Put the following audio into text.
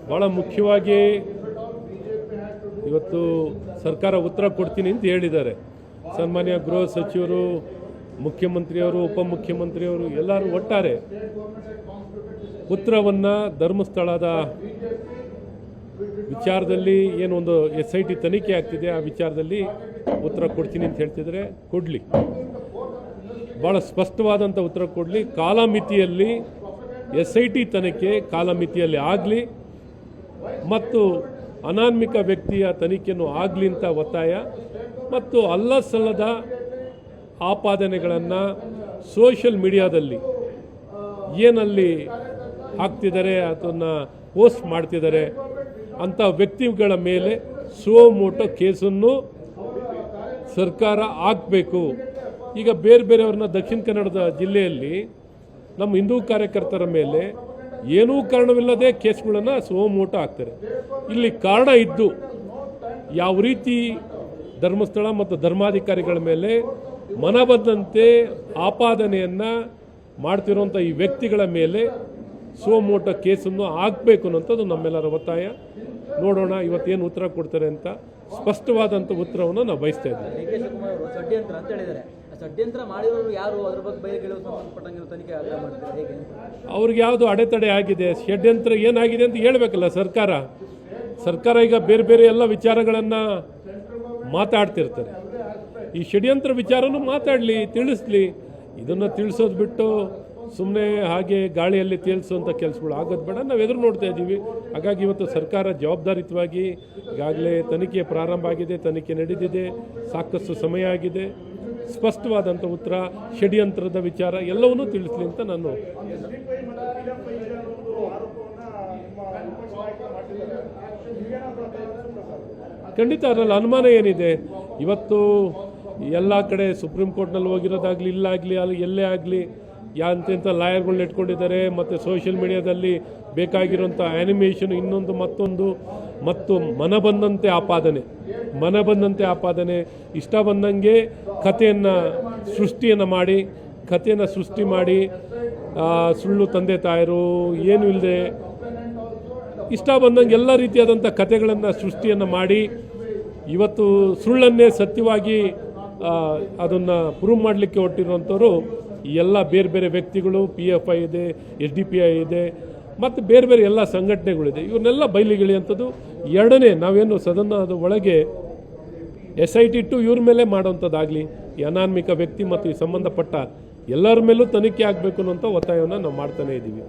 ಭಾಳ ಮುಖ್ಯವಾಗಿ ಇವತ್ತು ಸರ್ಕಾರ ಉತ್ತರ ಕೊಡ್ತೀನಿ ಅಂತ ಹೇಳಿದ್ದಾರೆ. ಸನ್ಮಾನ್ಯ ಗೃಹ ಸಚಿವರು, ಮುಖ್ಯಮಂತ್ರಿಯವರು, ಉಪಮುಖ್ಯಮಂತ್ರಿಯವರು ಎಲ್ಲರೂ ಒಟ್ಟಾರೆ ಉತ್ತರವನ್ನು ಧರ್ಮಸ್ಥಳದ ವಿಚಾರದಲ್ಲಿ ಏನೊಂದು SIT ತನಿಖೆ ಆಗ್ತಿದೆ ಆ ವಿಚಾರದಲ್ಲಿ ಉತ್ತರ ಕೊಡ್ತೀನಿ ಅಂತ ಹೇಳ್ತಿದ್ರೆ ಕೊಡಲಿ, ಭಾಳ ಸ್ಪಷ್ಟವಾದಂಥ ಉತ್ತರ ಕೊಡಲಿ. ಕಾಲಮಿತಿಯಲ್ಲಿ SIT ತನಿಖೆ ಕಾಲಮಿತಿಯಲ್ಲಿ ಆಗಲಿ ಮತ್ತು ಅನಾನ್ಮಿಕ ವ್ಯಕ್ತಿಯ ತನಿಖೆಯನ್ನು ಆಗಲಿ ಅಂತ ಒತ್ತಾಯ. ಮತ್ತು ಅಲ್ಲಸಲ್ಲದ ಆಪಾದನೆಗಳನ್ನು ಸೋಷಿಯಲ್ ಮೀಡಿಯಾದಲ್ಲಿ ಏನಲ್ಲಿ ಹಾಕ್ತಿದ್ದಾರೆ ಅದನ್ನು ಪೋಸ್ಟ್ ಮಾಡ್ತಿದ್ದಾರೆ ಅಂಥ ವ್ಯಕ್ತಿಗಳ ಮೇಲೆ ಸುಮೋಟೋ ಕೇಸನ್ನು ಸರ್ಕಾರ ಹಾಕಬೇಕು. ಈಗ ಬೇರೆ ಬೇರೆಯವ್ರನ್ನ ದಕ್ಷಿಣ ಕನ್ನಡದ ಜಿಲ್ಲೆಯಲ್ಲಿ ನಮ್ಮ ಹಿಂದೂ ಕಾರ್ಯಕರ್ತರ ಮೇಲೆ ಏನೂ ಕಾರಣವಿಲ್ಲದೆ ಕೇಸ್ಗಳನ್ನು ಸುಮೋಟೋ ಹಾಕ್ತಾರೆ. ಇಲ್ಲಿ ಕಾರಣ ಇದ್ದು ಯಾವ ರೀತಿ ಧರ್ಮಸ್ಥಳ ಮತ್ತು ಧರ್ಮಾಧಿಕಾರಿಗಳ ಮೇಲೆ ಮನಬಂದಂತೆ ಆಪಾದನೆಯನ್ನು ಮಾಡ್ತಿರುವಂಥ ಈ ವ್ಯಕ್ತಿಗಳ ಮೇಲೆ ಸುಮೋಟೋ ಕೇಸನ್ನು ಹಾಕಬೇಕು ಅನ್ನೋಂಥದ್ದು ನಮ್ಮೆಲ್ಲರ ಒತ್ತಾಯ. ನೋಡೋಣ ಇವತ್ತೇನು ಉತ್ತರ ಕೊಡ್ತಾರೆ ಅಂತ. ಸ್ಪಷ್ಟವಾದಂಥ ಉತ್ತರವನ್ನು ನಾವು ಬಯಸ್ತಾ ಇದ್ದೀವಿ. ಅವ್ರಿಗೆ ಯಾವುದು ಅಡೆತಡೆ ಆಗಿದೆ, ಷಡ್ಯಂತ್ರ ಏನಾಗಿದೆ ಅಂತ ಹೇಳಬೇಕಲ್ಲ ಸರ್ಕಾರ. ಈಗ ಬೇರೆ ಬೇರೆ ಎಲ್ಲ ವಿಚಾರಗಳನ್ನು ಮಾತಾಡ್ತಿರ್ತಾರೆ. ಈ ಷಡ್ಯಂತ್ರ ವಿಚಾರನೂ ಮಾತಾಡಲಿ, ತಿಳಿಸ್ಲಿ. ಇದನ್ನು ತಿಳಿಸೋದು ಬಿಟ್ಟು ಸುಮ್ಮನೆ ಹಾಗೆ ಗಾಳಿಯಲ್ಲಿ ತೇಲಿಸುವಂಥ ಕೆಲಸಗಳು ಆಗೋದು ಬೇಡ. ನಾವು ಎದುರು ನೋಡ್ತಾ ಇದ್ದೀವಿ. ಹಾಗಾಗಿ ಇವತ್ತು ಸರ್ಕಾರ ಜವಾಬ್ದಾರಿಯುತವಾಗಿ ಈಗಾಗಲೇ ತನಿಖೆ ಪ್ರಾರಂಭ ಆಗಿದೆ, ತನಿಖೆ ನಡೆದಿದೆ, ಸಾಕಷ್ಟು ಸಮಯ ಆಗಿದೆ. ಸ್ಪಷ್ಟವಾದಂಥ ಉತ್ತರ, ಷಡ್ಯಂತ್ರದ ವಿಚಾರ ಎಲ್ಲವನ್ನೂ ತಿಳಿಸ್ಲಿ ಅಂತ ನಾನು ಖಂಡಿತ ಅದರಲ್ಲಿ ಅನುಮಾನ ಏನಿದೆ. ಇವತ್ತು ಎಲ್ಲ ಕಡೆ ಸುಪ್ರೀಂ ಕೋರ್ಟ್ನಲ್ಲಿ ಹೋಗಿರೋದಾಗಲಿ, ಇಲ್ಲಾಗಲಿ, ಅಲ್ಲಿ ಎಲ್ಲೇ ಆಗಲಿ ಎಂತೆಂಥ ಲಾಯರ್ಗಳನ್ನ ಇಟ್ಕೊಂಡಿದ್ದಾರೆ. ಮತ್ತು ಸೋಷಿಯಲ್ ಮೀಡಿಯಾದಲ್ಲಿ ಬೇಕಾಗಿರೋಂಥ ಆ್ಯನಿಮೇಷನ್ ಇನ್ನೊಂದು ಮತ್ತೊಂದು ಮತ್ತು ಮನಬಂದಂತೆ ಆಪಾದನೆ ಇಷ್ಟ ಬಂದಂಗೆ ಕಥೆಯನ್ನು ಸೃಷ್ಟಿ ಮಾಡಿ ಸುಳ್ಳು ತಂದೆ ತಾಯರು ಏನೂ ಇಲ್ಲದೆ ಇಷ್ಟ ಬಂದಂಗೆ ಎಲ್ಲ ರೀತಿಯಾದಂಥ ಕಥೆಗಳನ್ನು ಸೃಷ್ಟಿಯನ್ನು ಮಾಡಿ ಇವತ್ತು ಸುಳ್ಳನ್ನೇ ಸತ್ಯವಾಗಿ ಅದನ್ನು ಪ್ರೂವ್ ಮಾಡಲಿಕ್ಕೆ ಹೊರಟಿರುವಂಥವ್ರು ಎಲ್ಲ ಬೇರೆ ಬೇರೆ ವ್ಯಕ್ತಿಗಳು. PFI ಇದೆ, SDPI ಇದೆ, ಮತ್ತು ಬೇರೆ ಬೇರೆ ಎಲ್ಲ ಸಂಘಟನೆಗಳಿದೆ. ಇವನ್ನೆಲ್ಲ ಬಯಲಿಗಿಳಿಯುವಂಥದ್ದು. ಎರಡನೇ, ನಾವೇನು ಸದನದ ಒಳಗೆ SIT ಇಟ್ಟು ಇವ್ರ ಮೇಲೆ ಮಾಡೋವಂಥದ್ದಾಗಲಿ, ಈ ಅನಾನ್ಮಿಕ ವ್ಯಕ್ತಿ ಮತ್ತು ಈ ಸಂಬಂಧಪಟ್ಟ ಎಲ್ಲರ ಮೇಲೂ ತನಿಖೆ ಆಗಬೇಕು ಅನ್ನೋಂಥ ಒತ್ತಾಯವನ್ನು ನಾವು ಮಾಡ್ತಾನೇ ಇದ್ದೀವಿ.